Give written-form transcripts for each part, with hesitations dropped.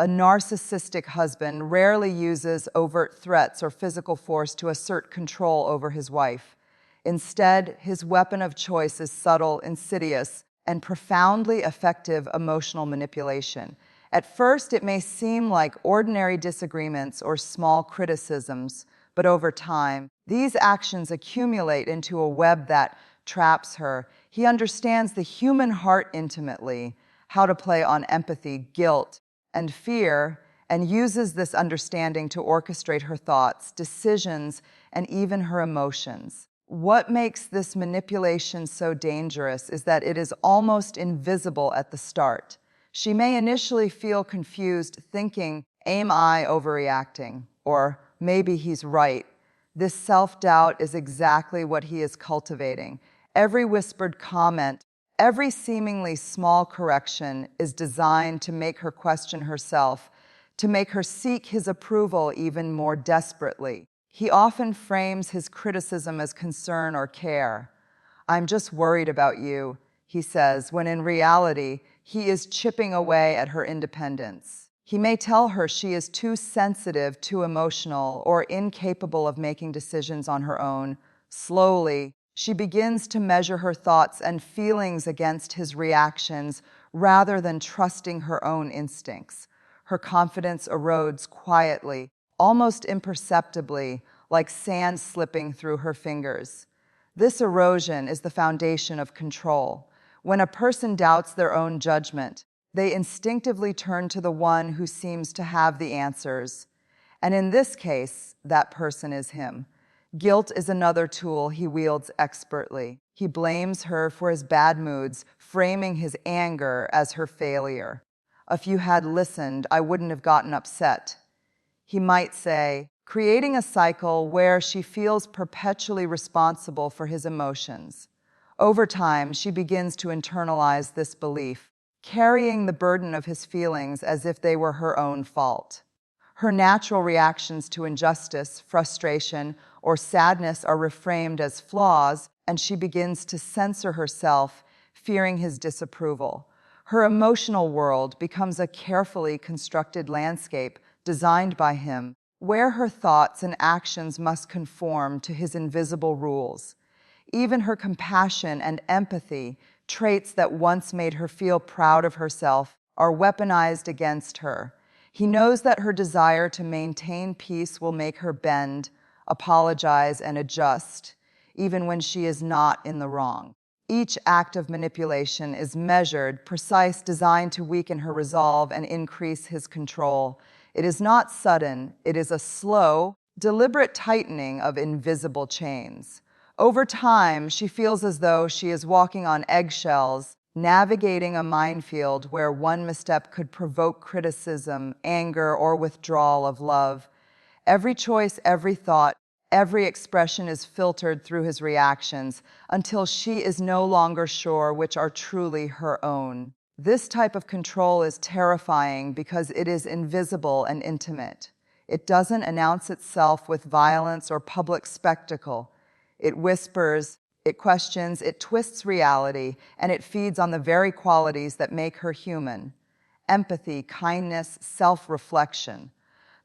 A narcissistic husband rarely uses overt threats or physical force to assert control over his wife. Instead, his weapon of choice is subtle, insidious, and profoundly effective emotional manipulation. At first, it may seem like ordinary disagreements or small criticisms, but over time, these actions accumulate into a web that traps her. He understands the human heart intimately, how to play on empathy, guilt, and fear, and uses this understanding to orchestrate her thoughts, decisions, and even her emotions. What makes this manipulation so dangerous is that it is almost invisible at the start. She may initially feel confused, thinking, "Am I overreacting?" Or, "Maybe he's right." This self-doubt is exactly what he is cultivating. Every whispered comment, every seemingly small correction is designed to make her question herself, to make her seek his approval even more desperately. He often frames his criticism as concern or care. "I'm just worried about you," he says, when in reality, he is chipping away at her independence. He may tell her she is too sensitive, too emotional, or incapable of making decisions on her own. Slowly, she begins to measure her thoughts and feelings against his reactions rather than trusting her own instincts. Her confidence erodes quietly, almost imperceptibly, like sand slipping through her fingers. This erosion is the foundation of control. When a person doubts their own judgment, they instinctively turn to the one who seems to have the answers. And in this case, that person is him. Guilt is another tool he wields expertly. He blames her for his bad moods, framing his anger as her failure. "If you had listened, I wouldn't have gotten upset," he might say, creating a cycle where she feels perpetually responsible for his emotions. Over time, she begins to internalize this belief, carrying the burden of his feelings as if they were her own fault. Her natural reactions to injustice, frustration, or sadness are reframed as flaws, and she begins to censor herself, fearing his disapproval. Her emotional world becomes a carefully constructed landscape designed by him, where her thoughts and actions must conform to his invisible rules. Even her compassion and empathy, traits that once made her feel proud of herself, are weaponized against her. He knows that her desire to maintain peace will make her bend, apologize, and adjust, even when she is not in the wrong. Each act of manipulation is measured, precise, designed to weaken her resolve and increase his control. It is not sudden, it is a slow, deliberate tightening of invisible chains. Over time, she feels as though she is walking on eggshells, navigating a minefield where one misstep could provoke criticism, anger, or withdrawal of love. Every choice, every thought, every expression is filtered through his reactions until she is no longer sure which are truly her own. This type of control is terrifying because it is invisible and intimate. It doesn't announce itself with violence or public spectacle. It whispers, it questions, it twists reality, and it feeds on the very qualities that make her human: empathy, kindness, self-reflection.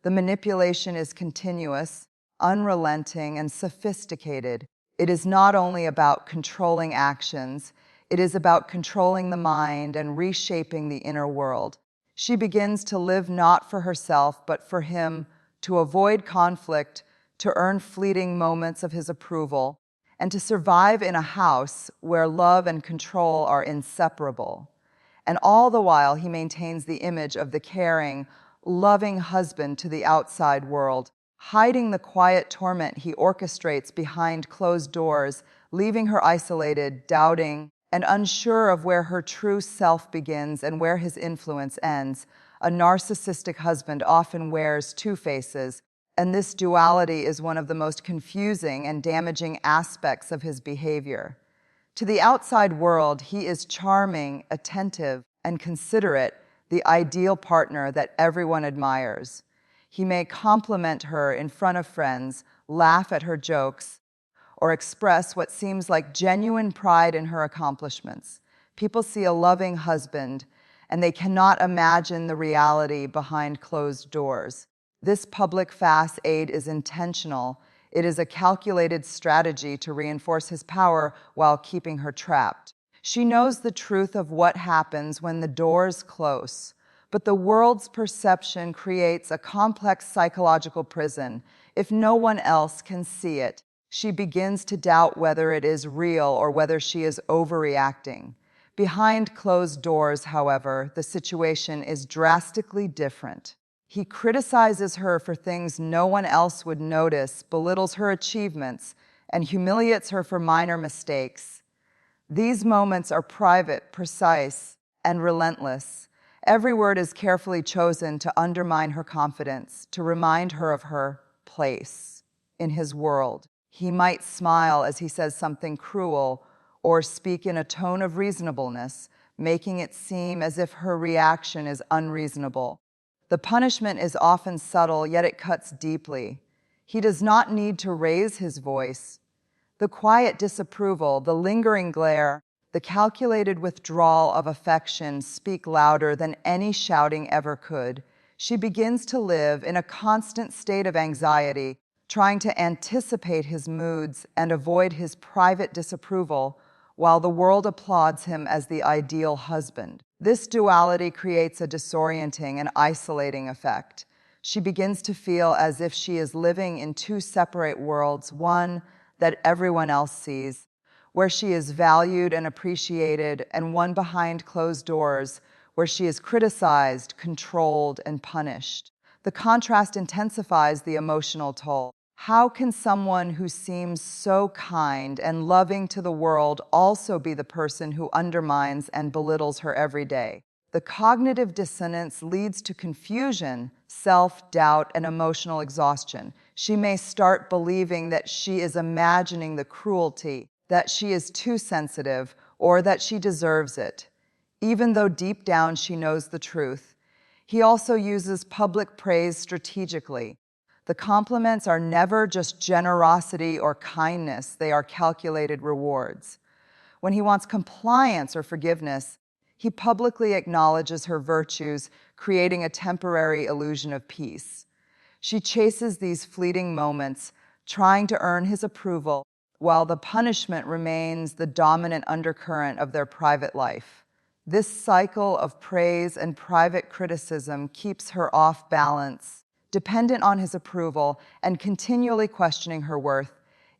The manipulation is continuous, unrelenting, and sophisticated. It is not only about controlling actions, it is about controlling the mind and reshaping the inner world. She begins to live not for herself, but for him, to avoid conflict, to earn fleeting moments of his approval, and to survive in a house where love and control are inseparable. And all the while, he maintains the image of the caring, loving husband to the outside world, hiding the quiet torment he orchestrates behind closed doors, leaving her isolated, doubting, and unsure of where her true self begins and where his influence ends. A narcissistic husband often wears two faces, and this duality is one of the most confusing and damaging aspects of his behavior. To the outside world, he is charming, attentive, and considerate, the ideal partner that everyone admires. He may compliment her in front of friends, laugh at her jokes, or express what seems like genuine pride in her accomplishments. People see a loving husband, and they cannot imagine the reality behind closed doors. This public facade is intentional. It is a calculated strategy to reinforce his power while keeping her trapped. She knows the truth of what happens when the doors close, but the world's perception creates a complex psychological prison. If no one else can see it, she begins to doubt whether it is real or whether she is overreacting. Behind closed doors, however, the situation is drastically different. He criticizes her for things no one else would notice, belittles her achievements, and humiliates her for minor mistakes. These moments are private, precise, and relentless. Every word is carefully chosen to undermine her confidence, to remind her of her place in his world. He might smile as he says something cruel or speak in a tone of reasonableness, making it seem as if her reaction is unreasonable. The punishment is often subtle, yet it cuts deeply. He does not need to raise his voice. The quiet disapproval, the lingering glare, the calculated withdrawal of affection speak louder than any shouting ever could. She begins to live in a constant state of anxiety, trying to anticipate his moods and avoid his private disapproval, while the world applauds him as the ideal husband. This duality creates a disorienting and isolating effect. She begins to feel as if she is living in two separate worlds, one that everyone else sees, where she is valued and appreciated, and one behind closed doors, where she is criticized, controlled, and punished. The contrast intensifies the emotional toll. How can someone who seems so kind and loving to the world also be the person who undermines and belittles her every day? The cognitive dissonance leads to confusion, self-doubt, and emotional exhaustion. She may start believing that she is imagining the cruelty, that she is too sensitive, or that she deserves it, even though deep down she knows the truth. He also uses public praise strategically. The compliments are never just generosity or kindness, they are calculated rewards. When he wants compliance or forgiveness, he publicly acknowledges her virtues, creating a temporary illusion of peace. She chases these fleeting moments, trying to earn his approval, while the punishment remains the dominant undercurrent of their private life. This cycle of praise and private criticism keeps her off balance, dependent on his approval and continually questioning her worth.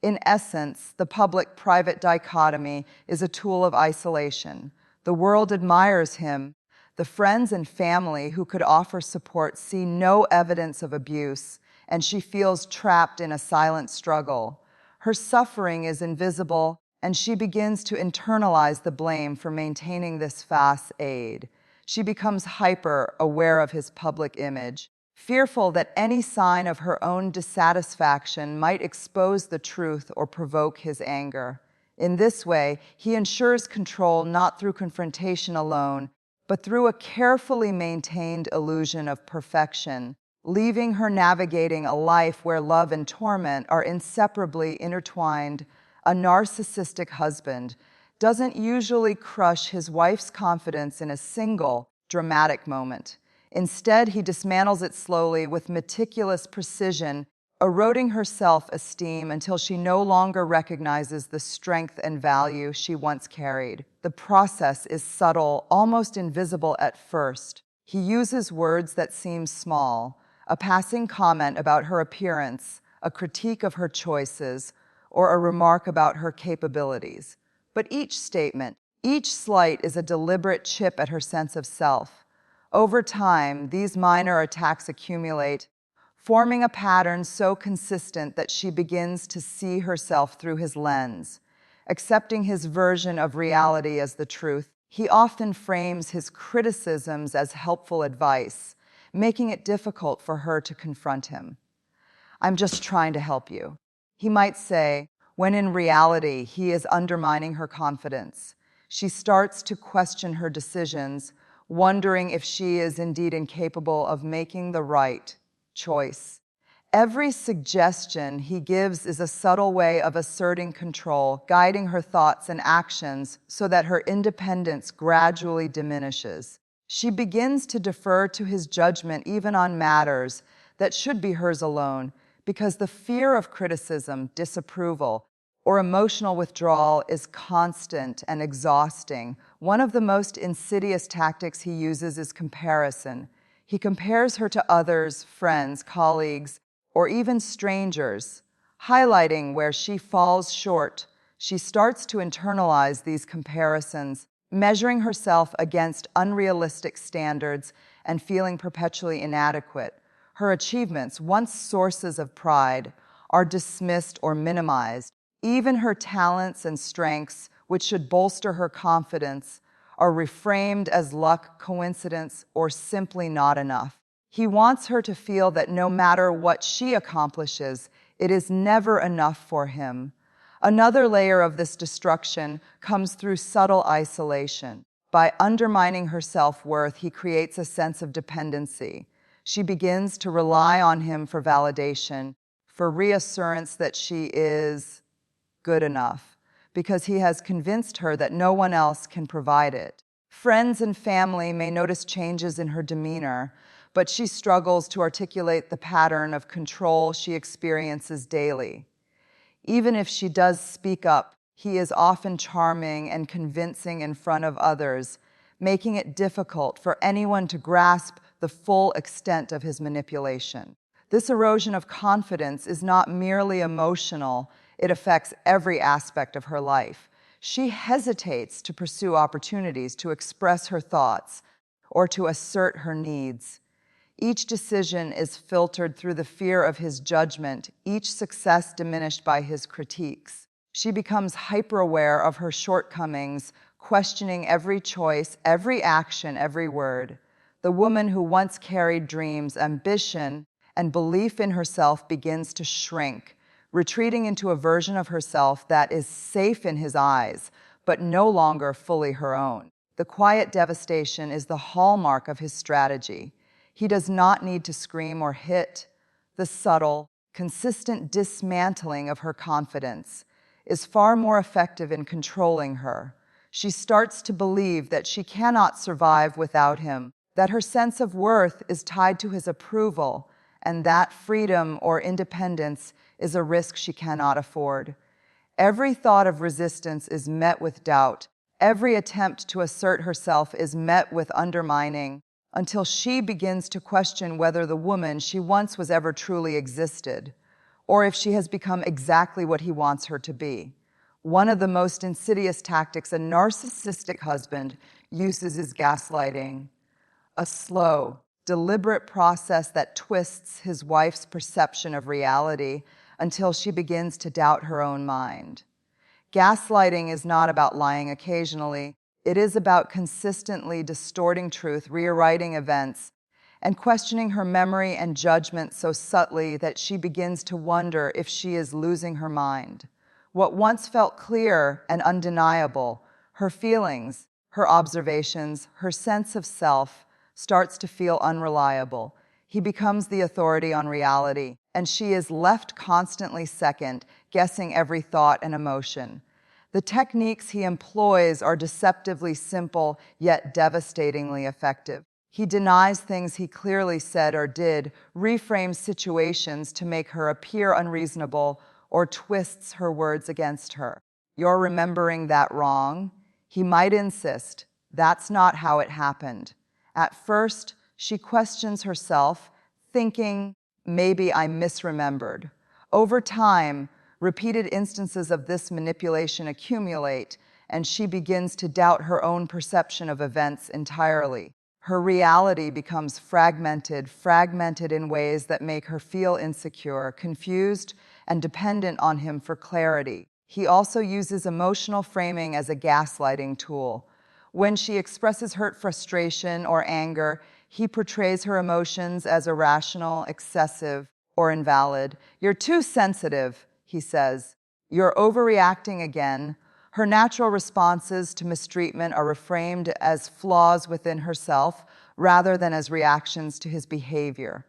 In essence, the public-private dichotomy is a tool of isolation. The world admires him. The friends and family who could offer support see no evidence of abuse, and she feels trapped in a silent struggle. Her suffering is invisible, and she begins to internalize the blame for maintaining this facade. She becomes hyper-aware of his public image, fearful that any sign of her own dissatisfaction might expose the truth or provoke his anger. In this way, he ensures control not through confrontation alone, but through a carefully maintained illusion of perfection, leaving her navigating a life where love and torment are inseparably intertwined. A narcissistic husband doesn't usually crush his wife's confidence in a single, dramatic moment. Instead, he dismantles it slowly with meticulous precision, eroding her self-esteem until she no longer recognizes the strength and value she once carried. The process is subtle, almost invisible at first. He uses words that seem small, a passing comment about her appearance, a critique of her choices, or a remark about her capabilities. But each statement, each slight is a deliberate chip at her sense of self. Over time, these minor attacks accumulate, forming a pattern so consistent that she begins to see herself through his lens. Accepting his version of reality as the truth, he often frames his criticisms as helpful advice, making it difficult for her to confront him. "I'm just trying to help you," he might say, when in reality he is undermining her confidence. She starts to question her decisions, wondering if she is indeed incapable of making the right choice. Every suggestion he gives is a subtle way of asserting control, guiding her thoughts and actions so that her independence gradually diminishes. She begins to defer to his judgment even on matters that should be hers alone, because the fear of criticism, disapproval, or emotional withdrawal is constant and exhausting. One of the most insidious tactics he uses is comparison. He compares her to others, friends, colleagues, or even strangers, highlighting where she falls short. She starts to internalize these comparisons, measuring herself against unrealistic standards and feeling perpetually inadequate. Her achievements, once sources of pride, are dismissed or minimized. Even her talents and strengths, which should bolster her confidence, are reframed as luck, coincidence, or simply not enough. He wants her to feel that no matter what she accomplishes, it is never enough for him. Another layer of this destruction comes through subtle isolation. By undermining her self-worth, he creates a sense of dependency. She begins to rely on him for validation, for reassurance that she is good enough, because he has convinced her that no one else can provide it. Friends and family may notice changes in her demeanor, but she struggles to articulate the pattern of control she experiences daily. Even if she does speak up, he is often charming and convincing in front of others, making it difficult for anyone to grasp the full extent of his manipulation. This erosion of confidence is not merely emotional, it affects every aspect of her life. She hesitates to pursue opportunities to express her thoughts or to assert her needs. Each decision is filtered through the fear of his judgment, each success diminished by his critiques. She becomes hyper-aware of her shortcomings, questioning every choice, every action, every word. The woman who once carried dreams, ambition, and belief in herself begins to shrink, retreating into a version of herself that is safe in his eyes, but no longer fully her own. The quiet devastation is the hallmark of his strategy. He does not need to scream or hit. The subtle, consistent dismantling of her confidence is far more effective in controlling her. She starts to believe that she cannot survive without him, that her sense of worth is tied to his approval, and that freedom or independence is a risk she cannot afford. Every thought of resistance is met with doubt. Every attempt to assert herself is met with undermining, until she begins to question whether the woman she once was ever truly existed, or if she has become exactly what he wants her to be. One of the most insidious tactics a narcissistic husband uses is gaslighting, a slow, deliberate process that twists his wife's perception of reality until she begins to doubt her own mind. Gaslighting is not about lying occasionally. It is about consistently distorting truth, rewriting events, and questioning her memory and judgment so subtly that she begins to wonder if she is losing her mind. What once felt clear and undeniable, her feelings, her observations, her sense of self, starts to feel unreliable. He becomes the authority on reality, and she is left constantly second, guessing every thought and emotion. The techniques he employs are deceptively simple, yet devastatingly effective. He denies things he clearly said or did, reframes situations to make her appear unreasonable, or twists her words against her. "You're remembering that wrong?" He might insist, "That's not how it happened." At first, she questions herself, thinking, "Maybe I misremembered." Over time, repeated instances of this manipulation accumulate, and she begins to doubt her own perception of events entirely. Her reality becomes fragmented in ways that make her feel insecure, confused, and dependent on him for clarity. He also uses emotional framing as a gaslighting tool. When she expresses hurt, frustration, or anger, he portrays her emotions as irrational, excessive, or invalid. "You're too sensitive," he says. "You're overreacting again." Her natural responses to mistreatment are reframed as flaws within herself rather than as reactions to his behavior.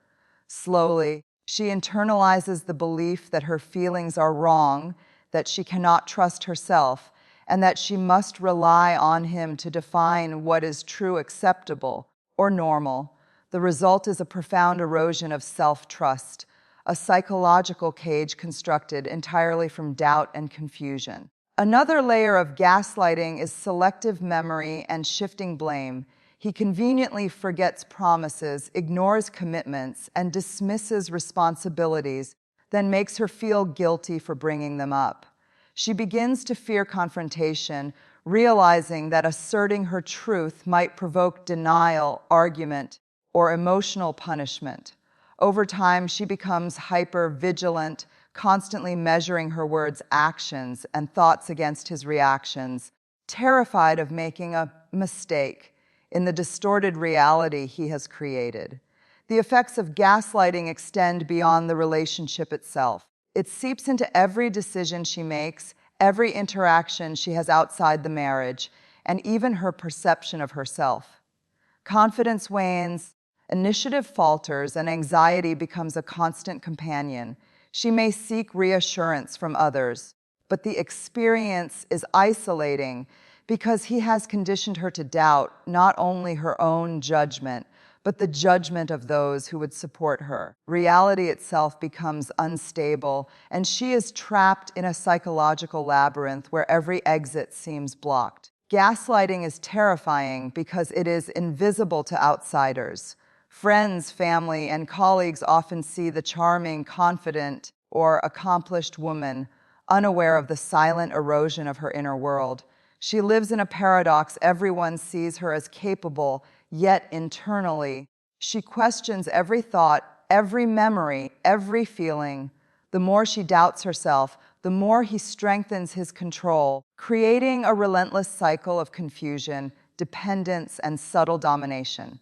Slowly, she internalizes the belief that her feelings are wrong, that she cannot trust herself, and that she must rely on him to define what is true, acceptable, or normal, the result is a profound erosion of self-trust, a psychological cage constructed entirely from doubt and confusion. Another layer of gaslighting is selective memory and shifting blame. He conveniently forgets promises, ignores commitments, and dismisses responsibilities, then makes her feel guilty for bringing them up. She begins to fear confrontation, realizing that asserting her truth might provoke denial, argument, or emotional punishment. Over time, she becomes hyper-vigilant, constantly measuring her words' actions and thoughts against his reactions, terrified of making a mistake in the distorted reality he has created. The effects of gaslighting extend beyond the relationship itself. It seeps into every decision she makes, every interaction she has outside the marriage, and even her perception of herself. Confidence wanes, initiative falters, and anxiety becomes a constant companion. She may seek reassurance from others, but the experience is isolating because he has conditioned her to doubt not only her own judgment, but the judgment of those who would support her. Reality itself becomes unstable, and she is trapped in a psychological labyrinth where every exit seems blocked. Gaslighting is terrifying because it is invisible to outsiders. Friends, family, and colleagues often see the charming, confident, or accomplished woman, unaware of the silent erosion of her inner world. She lives in a paradox. Everyone sees her as capable, yet internally, she questions every thought, every memory, every feeling. The more she doubts herself, the more he strengthens his control, creating a relentless cycle of confusion, dependence, and subtle domination.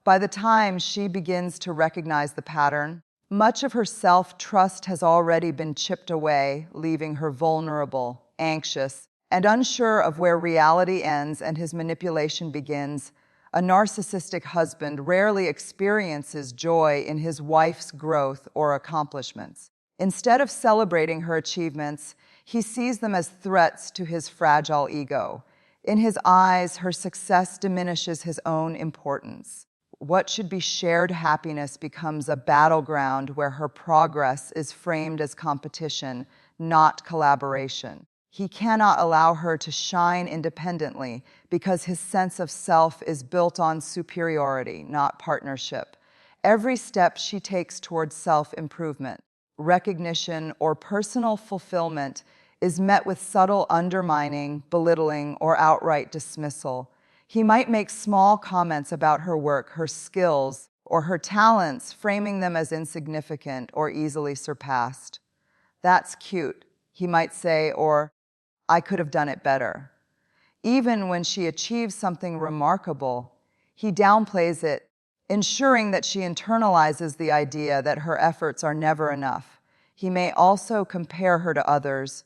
By the time she begins to recognize the pattern, much of her self-trust has already been chipped away, leaving her vulnerable, anxious, and unsure of where reality ends and his manipulation begins. A narcissistic husband rarely experiences joy in his wife's growth or accomplishments. Instead of celebrating her achievements, he sees them as threats to his fragile ego. In his eyes, her success diminishes his own importance. What should be shared happiness becomes a battleground where her progress is framed as competition, not collaboration. He cannot allow her to shine independently because his sense of self is built on superiority, not partnership. Every step she takes towards self-improvement, recognition, or personal fulfillment is met with subtle undermining, belittling, or outright dismissal. He might make small comments about her work, her skills, or her talents, framing them as insignificant or easily surpassed. "That's cute," he might say, or "I could have done it better." Even when she achieves something remarkable, he downplays it, ensuring that she internalizes the idea that her efforts are never enough. He may also compare her to others,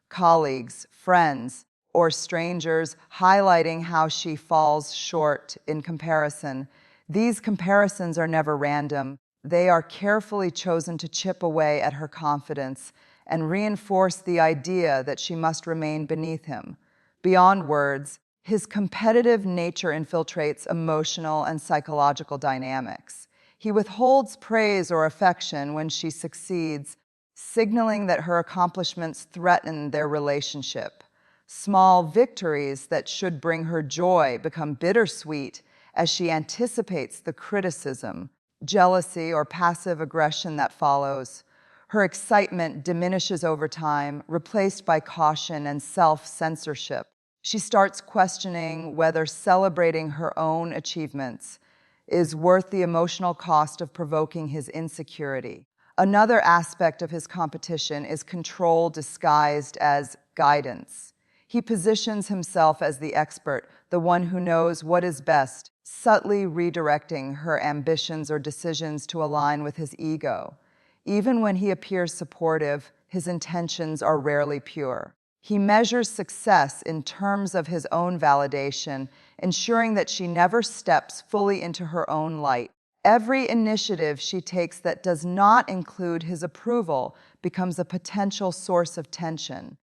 colleagues, friends, or strangers, highlighting how she falls short in comparison. These comparisons are never random. They are carefully chosen to chip away at her confidence and reinforce the idea that she must remain beneath him. Beyond words, his competitive nature infiltrates emotional and psychological dynamics. He withholds praise or affection when she succeeds, signaling that her accomplishments threaten their relationship. Small victories that should bring her joy become bittersweet as she anticipates the criticism, jealousy, or passive aggression that follows. Her excitement diminishes over time, replaced by caution and self-censorship. She starts questioning whether celebrating her own achievements is worth the emotional cost of provoking his insecurity. Another aspect of his competition is control disguised as guidance. He positions himself as the expert, the one who knows what is best, subtly redirecting her ambitions or decisions to align with his ego. Even when he appears supportive, his intentions are rarely pure. He measures success in terms of his own validation, ensuring that she never steps fully into her own light. Every initiative she takes that does not include his approval becomes a potential source of tension.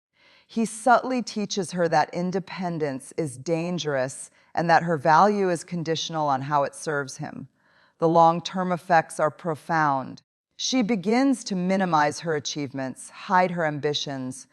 He subtly teaches her that independence is dangerous and that her value is conditional on how it serves him. The long-term effects are profound. She begins to minimize her achievements, hide her ambitions,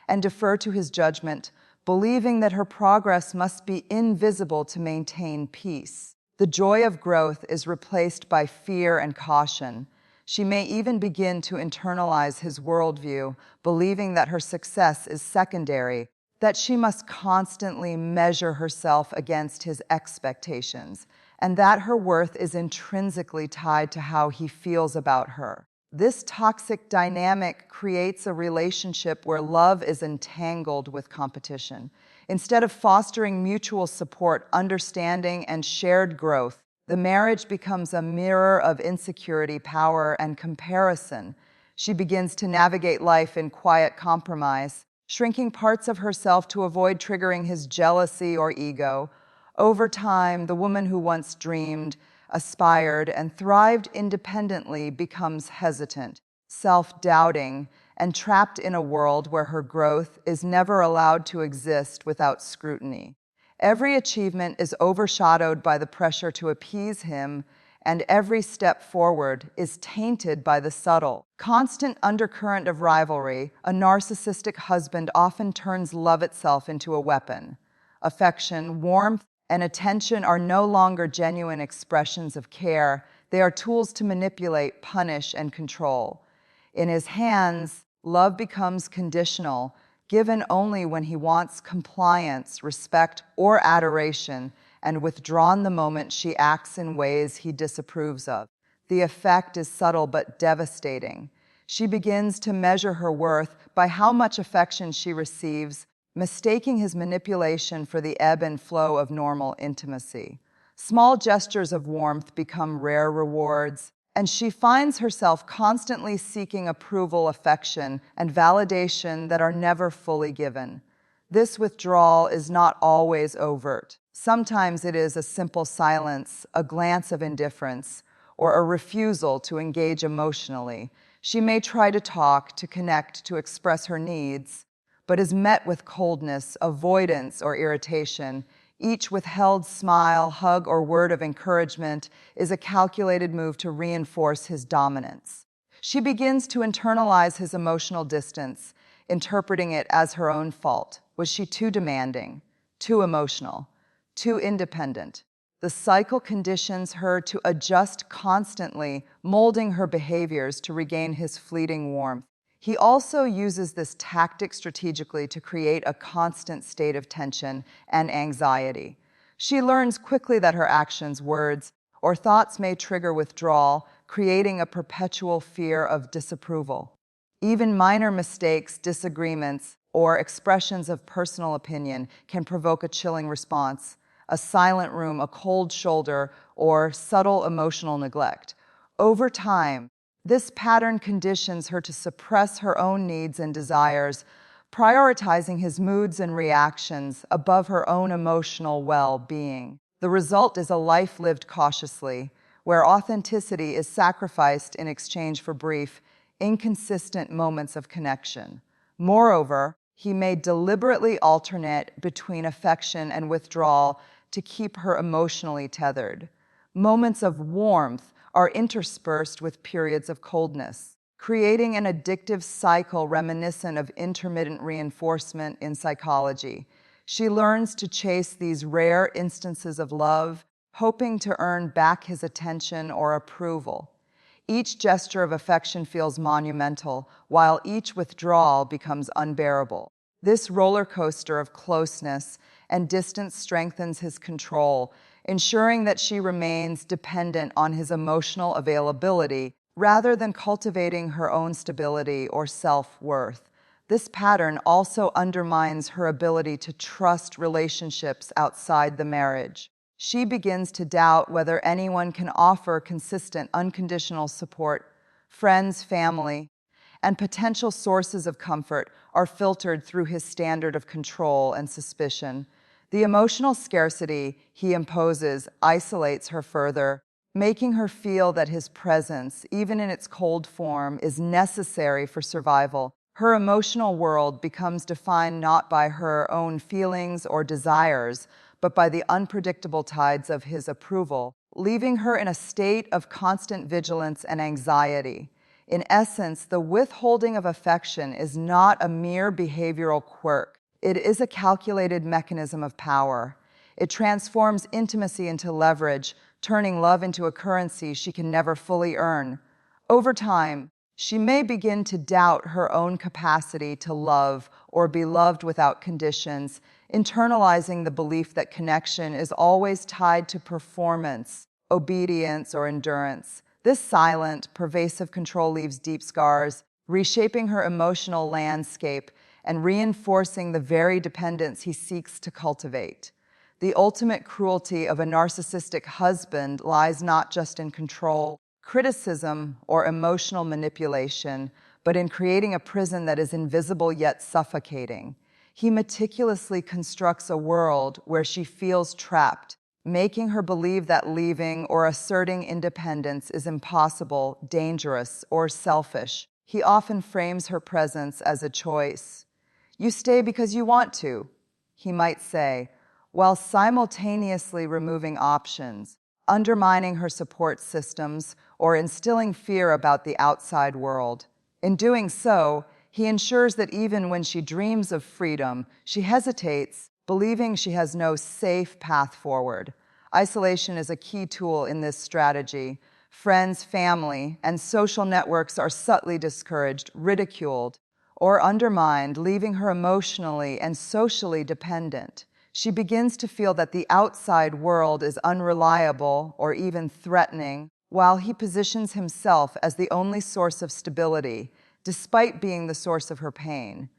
and defer to his judgment, believing that her progress must be invisible to maintain peace. The joy of growth is replaced by fear and caution. She may even begin to internalize his worldview, believing that her success is secondary, that she must constantly measure herself against his expectations, and that her worth is intrinsically tied to how he feels about her. This toxic dynamic creates a relationship where love is entangled with competition. Instead of fostering mutual support, understanding, and shared growth, the marriage becomes a mirror of insecurity, power, and comparison. She begins to navigate life in quiet compromise, shrinking parts of herself to avoid triggering his jealousy or ego. Over time, the woman who once dreamed, aspired, and thrived independently becomes hesitant, self-doubting, and trapped in a world where her growth is never allowed to exist without scrutiny. Every achievement is overshadowed by the pressure to appease him, and every step forward is tainted by the subtle, constant undercurrent of rivalry. A narcissistic husband often turns love itself into a weapon. Affection, warmth, and attention are no longer genuine expressions of care. They are tools to manipulate, punish, and control. In his hands, love becomes conditional, given only when he wants compliance, respect, or adoration, and withdrawn the moment she acts in ways he disapproves of. The effect is subtle but devastating. She begins to measure her worth by how much affection she receives, mistaking his manipulation for the ebb and flow of normal intimacy. Small gestures of warmth become rare rewards, and she finds herself constantly seeking approval, affection, and validation that are never fully given. This withdrawal is not always overt. Sometimes it is a simple silence, a glance of indifference, or a refusal to engage emotionally. She may try to talk, to connect, to express her needs, but is met with coldness, avoidance, or irritation. Each withheld smile, hug, or word of encouragement is a calculated move to reinforce his dominance. She begins to internalize his emotional distance, interpreting it as her own fault. Was she too demanding, too emotional, too independent? The cycle conditions her to adjust constantly, molding her behaviors to regain his fleeting warmth. He also uses this tactic strategically to create a constant state of tension and anxiety. She learns quickly that her actions, words, or thoughts may trigger withdrawal, creating a perpetual fear of disapproval. Even minor mistakes, disagreements, or expressions of personal opinion can provoke a chilling response, a silent room, a cold shoulder, or subtle emotional neglect. Over time, this pattern conditions her to suppress her own needs and desires, prioritizing his moods and reactions above her own emotional well-being. The result is a life lived cautiously, where authenticity is sacrificed in exchange for brief, inconsistent moments of connection. Moreover, he may deliberately alternate between affection and withdrawal to keep her emotionally tethered. Moments of warmth are interspersed with periods of coldness, creating an addictive cycle reminiscent of intermittent reinforcement in psychology. She learns to chase these rare instances of love, hoping to earn back his attention or approval. Each gesture of affection feels monumental, while each withdrawal becomes unbearable. This roller coaster of closeness and distance strengthens his control, ensuring that she remains dependent on his emotional availability rather than cultivating her own stability or self-worth. This pattern also undermines her ability to trust relationships outside the marriage. She begins to doubt whether anyone can offer consistent, unconditional support. Friends, family, and potential sources of comfort are filtered through his standard of control and suspicion. The emotional scarcity he imposes isolates her further, making her feel that his presence, even in its cold form, is necessary for survival. Her emotional world becomes defined not by her own feelings or desires, but by the unpredictable tides of his approval, leaving her in a state of constant vigilance and anxiety. In essence, the withholding of affection is not a mere behavioral quirk. It is a calculated mechanism of power. It transforms intimacy into leverage, turning love into a currency she can never fully earn. Over time, she may begin to doubt her own capacity to love or be loved without conditions, internalizing the belief that connection is always tied to performance, obedience, or endurance. This silent, pervasive control leaves deep scars, reshaping her emotional landscape and reinforcing the very dependence he seeks to cultivate. The ultimate cruelty of a narcissistic husband lies not just in control, criticism, or emotional manipulation, but in creating a prison that is invisible yet suffocating. He meticulously constructs a world where she feels trapped, making her believe that leaving or asserting independence is impossible, dangerous, or selfish. He often frames her presence as a choice. "You stay because you want to," he might say, while simultaneously removing options, undermining her support systems, or instilling fear about the outside world. In doing so, he ensures that even when she dreams of freedom, she hesitates, believing she has no safe path forward. Isolation is a key tool in this strategy. Friends, family, and social networks are subtly discouraged, ridiculed, or undermined, leaving her emotionally and socially dependent. She begins to feel that the outside world is unreliable or even threatening, while he positions himself as the only source of stability, despite being the source of her pain.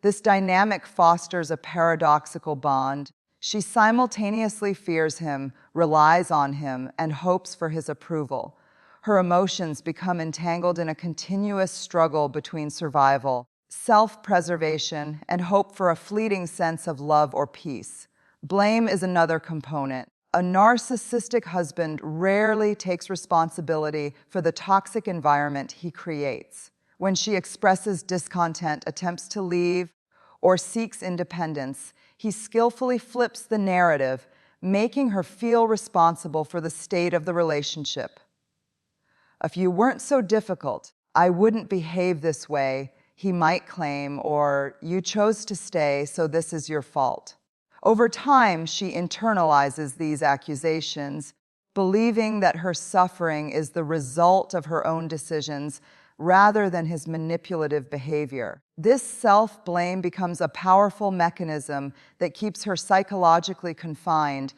This dynamic fosters a paradoxical bond. She simultaneously fears him, relies on him, and hopes for his approval. Her emotions become entangled in a continuous struggle between survival, self-preservation, and hope for a fleeting sense of love or peace. Blame is another component. A narcissistic husband rarely takes responsibility for the toxic environment he creates. When she expresses discontent, attempts to leave, or seeks independence, he skillfully flips the narrative, making her feel responsible for the state of the relationship. "If you weren't so difficult, I wouldn't behave this way," he might claim, or "you chose to stay, so this is your fault." Over time, she internalizes these accusations, believing that her suffering is the result of her own decisions rather than his manipulative behavior. This self-blame becomes a powerful mechanism that keeps her psychologically confined,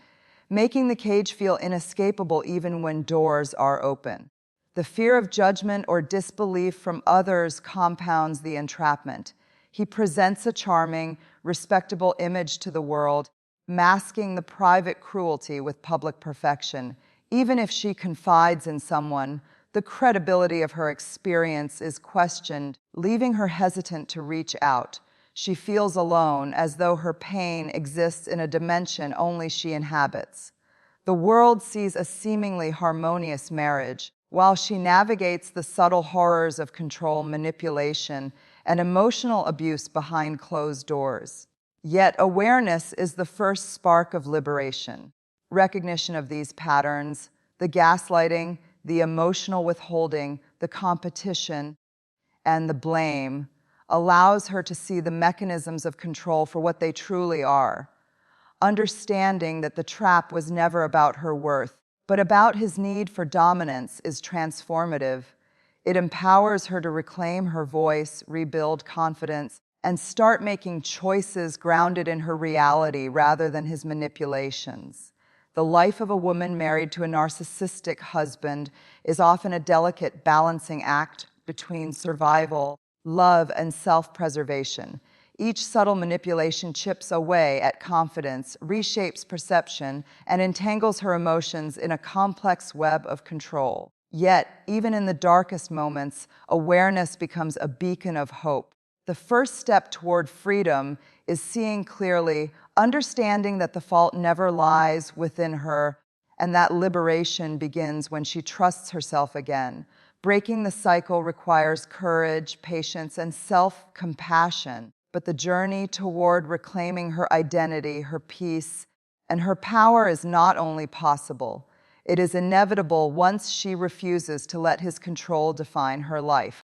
making the cage feel inescapable even when doors are open. The fear of judgment or disbelief from others compounds the entrapment. He presents a charming, respectable image to the world, masking the private cruelty with public perfection. Even if she confides in someone, the credibility of her experience is questioned, leaving her hesitant to reach out. She feels alone, as though her pain exists in a dimension only she inhabits. The world sees a seemingly harmonious marriage, while she navigates the subtle horrors of control, manipulation, and emotional abuse behind closed doors. Yet awareness is the first spark of liberation. Recognition of these patterns, the gaslighting, the emotional withholding, the competition, and the blame, allows her to see the mechanisms of control for what they truly are. Understanding that the trap was never about her worth, but about his need for dominance is transformative. It empowers her to reclaim her voice, rebuild confidence, and start making choices grounded in her reality rather than his manipulations. The life of a woman married to a narcissistic husband is often a delicate balancing act between survival, love, and self-preservation. Each subtle manipulation chips away at confidence, reshapes perception, and entangles her emotions in a complex web of control. Yet, even in the darkest moments, awareness becomes a beacon of hope. The first step toward freedom is seeing clearly, understanding that the fault never lies within her, and that liberation begins when she trusts herself again. Breaking the cycle requires courage, patience, and self-compassion, but the journey toward reclaiming her identity, her peace, And her power is not only possible, it is inevitable once she refuses to let his control define her life.